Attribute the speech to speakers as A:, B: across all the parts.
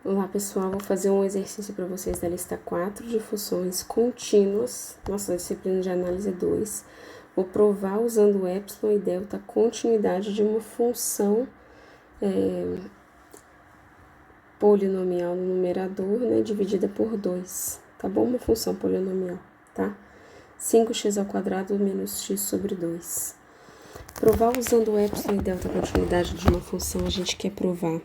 A: Olá pessoal, vou fazer um exercício para vocês da lista 4 de funções contínuas, nossa disciplina de análise 2. Vou provar usando epsilon e delta a continuidade de uma função polinomial no numerador, né, dividida por 2, tá bom? Uma função polinomial, tá? 5x² menos x sobre 2. Provar usando epsilon e delta a continuidade de uma função, a gente quer provar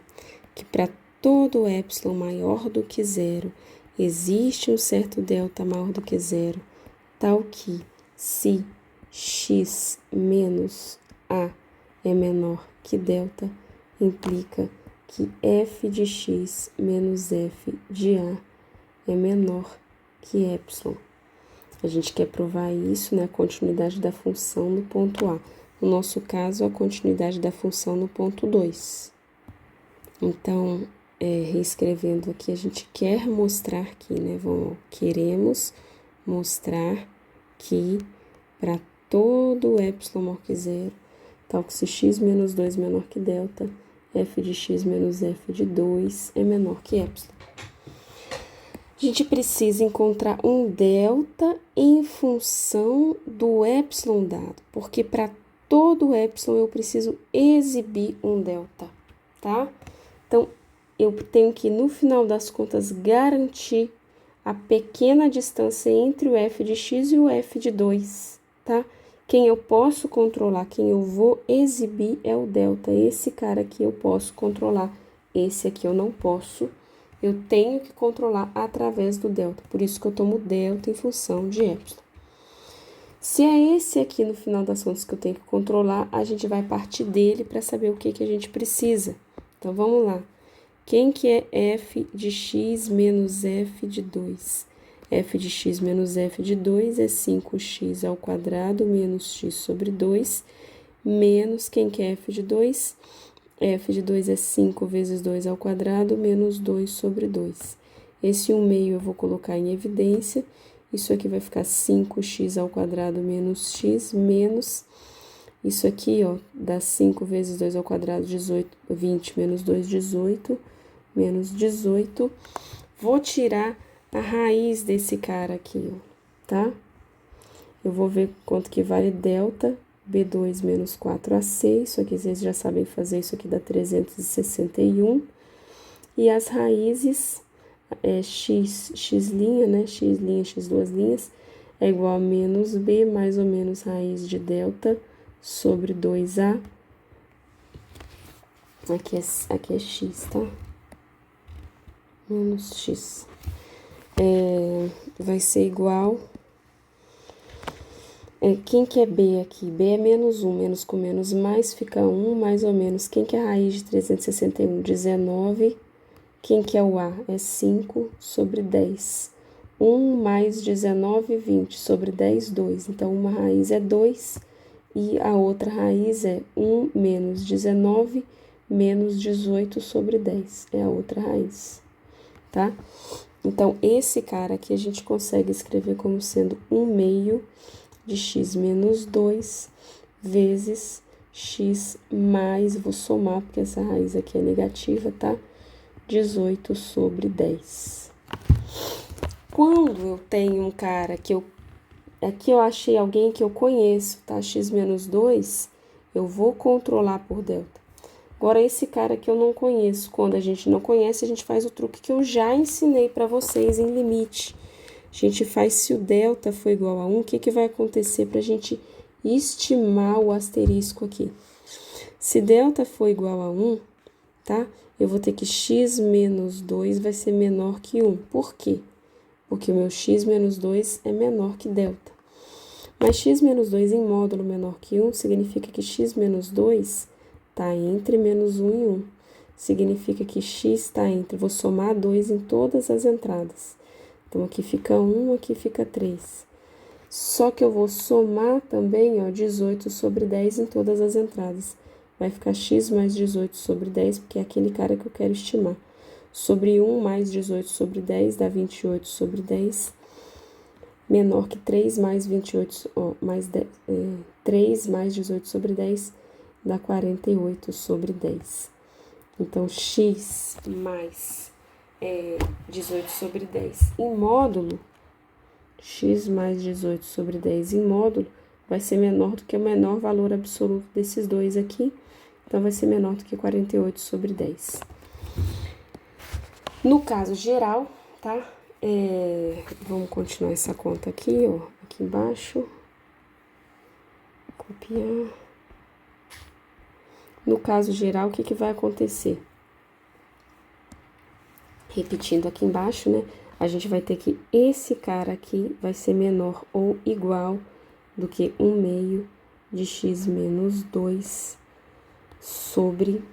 A: que para todo epsilon maior do que zero, existe um certo delta maior do que zero, tal que se x menos a é menor que delta, implica que f de x menos f de a é menor que epsilon. A gente quer provar isso, né, a continuidade da função no ponto A. No nosso caso, a continuidade da função no ponto 2. Então, reescrevendo aqui, a gente quer mostrar que, né, queremos mostrar que para todo epsilon maior que zero, tal que se x menos 2 menor que delta, f de x menos f de 2 é menor que epsilon. A gente precisa encontrar um delta em função do epsilon dado, porque para todo epsilon eu preciso exibir um delta, tá? Então, eu tenho que, no final das contas, garantir a pequena distância entre o f de x e o f de 2, tá? Quem eu posso controlar, quem eu vou exibir é o delta. Esse cara aqui eu posso controlar, esse aqui eu não posso. Eu tenho que controlar através do delta, por isso que eu tomo delta em função de epsilon. Se é esse aqui, no final das contas, que eu tenho que controlar, a gente vai partir dele para saber o que a gente precisa. Então, vamos lá. Quem que é f de x menos f de 2? F de x menos f de 2 é 5x² menos x sobre 2, menos quem que é f de 2? F de 2 é 5 vezes 2² menos 2 sobre 2. Esse 1/2 eu vou colocar em evidência. Isso aqui vai ficar 5x² menos x, menos isso aqui, ó, dá 5 vezes 2², 18, 20, menos 2, 18, menos 18. Vou tirar a raiz desse cara aqui, ó, tá? Eu vou ver quanto que vale delta, B2 menos 4AC, isso aqui vocês já sabem fazer, isso aqui dá 361. E as raízes, x, né, x duas linhas, é igual a menos B, mais ou menos raiz de delta, sobre 2A, aqui é x, tá? Menos x. Vai ser igual... quem que é B aqui? B é menos 1, menos com menos mais, fica 1, mais ou menos. Quem que é a raiz de 361? 19. Quem que é o A? É 5 sobre 10. 1 mais 19, 20 sobre 10, 2. Então, uma raiz é 2 e a outra raiz é 1 menos 19 menos 18 sobre 10. É a outra raiz, tá? Então, esse cara aqui a gente consegue escrever como sendo 1/2 de x menos 2 vezes x mais, vou somar porque essa raiz aqui é negativa, tá? 18 sobre 10. Quando eu tenho um cara que aqui eu achei alguém que eu conheço, tá? X menos 2, eu vou controlar por delta. Agora, esse cara que eu não conheço, quando a gente não conhece, a gente faz o truque que eu já ensinei para vocês em limite. A gente faz se o delta for igual a 1, o que vai acontecer para a gente estimar o asterisco aqui? Se delta for igual a 1, tá? Eu vou ter que x menos 2 vai ser menor que 1. Por quê? Porque o meu x menos 2 é menor que delta. Mas x menos 2 em módulo menor que 1 significa que x menos 2 está entre menos 1 e 1. Significa que x está entre, vou somar 2 em todas as entradas. Então, aqui fica 1, aqui fica 3. Só que eu vou somar também, ó, 18 sobre 10 em todas as entradas. Vai ficar x mais 18 sobre 10, porque é aquele cara que eu quero estimar. Sobre 1 mais 18 sobre 10 dá 28 sobre 10. Menor que 3 mais 28, ó, mais 10, 3 mais 18 sobre 10 dá 48 sobre 10. Então, x mais 18 sobre 10 em módulo, x mais 18 sobre 10 em módulo, vai ser menor do que o menor valor absoluto desses dois aqui, então vai ser menor do que 48 sobre 10. No caso geral, tá? Vamos continuar essa conta aqui, ó, aqui embaixo. Copiar. No caso geral, o que vai acontecer? Repetindo aqui embaixo, né? A gente vai ter que esse cara aqui vai ser menor ou igual do que 1/2 de x menos 2 sobre...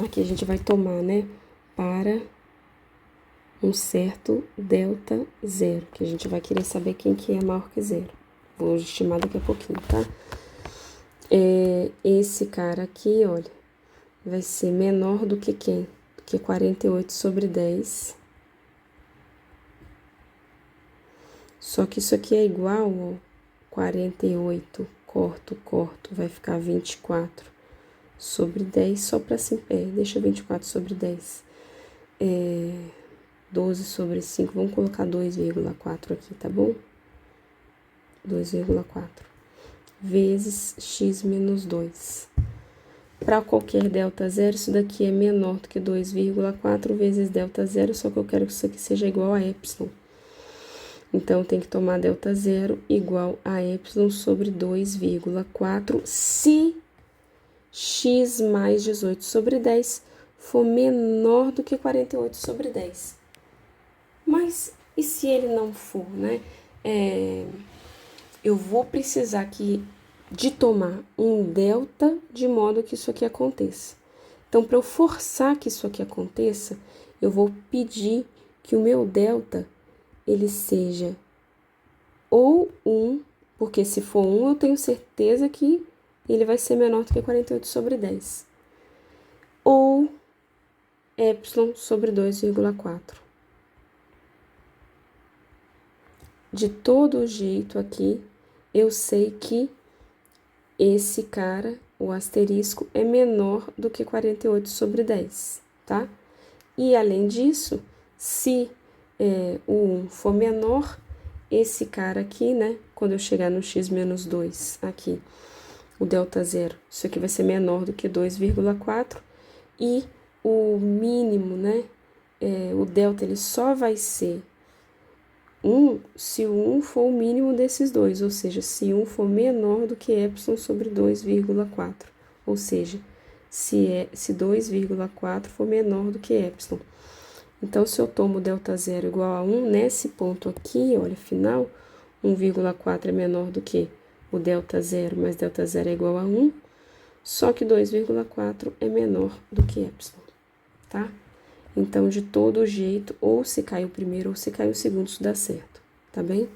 A: Aqui a gente vai tomar, né? Para um certo delta zero, que a gente vai querer saber quem que é maior que zero. Vou estimar daqui a pouquinho, tá? Esse cara aqui, olha, vai ser menor do que quem? Do que 48 sobre 10. Só que isso aqui é igual, ó, 48, corto, vai ficar 24 sobre 10, só pra assim, deixa 24 sobre 10. 12 sobre 5, vamos colocar 2,4 aqui, tá bom? 2,4 vezes x menos 2. Para qualquer delta zero, isso daqui é menor do que 2,4 vezes delta zero, só que eu quero que isso aqui seja igual a epsilon. Então, tem que tomar delta zero igual a epsilon sobre 2,4 se x mais 18 sobre 10 for menor do que 48 sobre 10. Mas, e se ele não for, né? Eu vou precisar aqui de tomar um delta de modo que isso aqui aconteça. Então, para eu forçar que isso aqui aconteça, eu vou pedir que o meu delta, ele seja ou 1, porque se for 1, eu tenho certeza que ele vai ser menor do que 48 sobre 10. Ou epsilon sobre 2,4. De todo jeito aqui, eu sei que esse cara, o asterisco, é menor do que 48 sobre 10, tá? E, além disso, se o 1 for menor, esse cara aqui, né? Quando eu chegar no x menos 2, aqui, o delta zero, isso aqui vai ser menor do que 2,4. E o mínimo, né? O delta, ele só vai ser 1 se o 1 for o mínimo desses dois, ou seja, se 1 for menor do que epsilon sobre 2,4, ou seja, se 2,4 for menor do que epsilon. Então, se eu tomo delta zero igual a 1, nesse ponto aqui, olha, final, 1,4 é menor do que o delta zero, mas delta zero é igual a 1, só que 2,4 é menor do que epsilon, tá? Então, de todo jeito, ou se cai o primeiro ou se cai o segundo, isso dá certo, tá bem?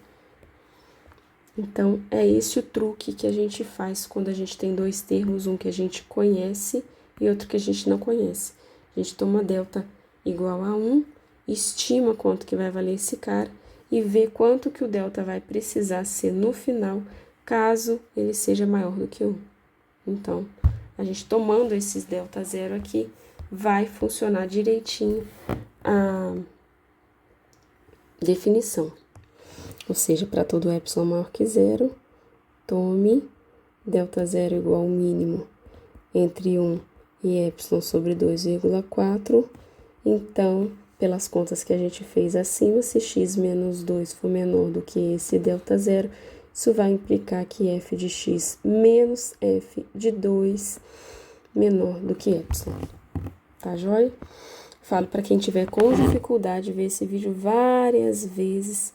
A: Então, é esse o truque que a gente faz quando a gente tem dois termos, um que a gente conhece e outro que a gente não conhece. A gente toma delta igual a 1, estima quanto que vai valer esse cara e vê quanto que o delta vai precisar ser no final, caso ele seja maior do que 1. Então, a gente tomando esses delta zero aqui, vai funcionar direitinho a definição. Ou seja, para todo epsilon maior que zero, tome delta zero igual ao mínimo entre 1 e epsilon sobre 2,4. Então, pelas contas que a gente fez acima, se x menos 2 for menor do que esse delta zero, isso vai implicar que f de x menos f de 2 menor do que epsilon. Tá joia? Falo para quem tiver com dificuldade ver esse vídeo várias vezes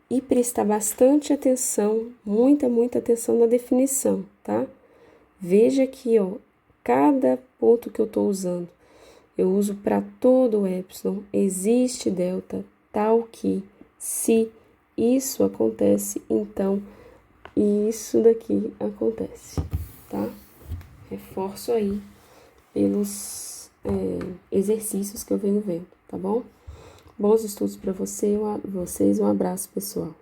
A: e prestar bastante atenção, muita atenção na definição, tá? Veja aqui, ó, cada ponto que eu tô usando, eu uso para todo o epsilon, existe delta, tal que, se isso acontece, então isso daqui acontece, tá? Reforço aí pelos exercícios que eu venho vendo, tá bom? Bons estudos para vocês, um abraço, pessoal.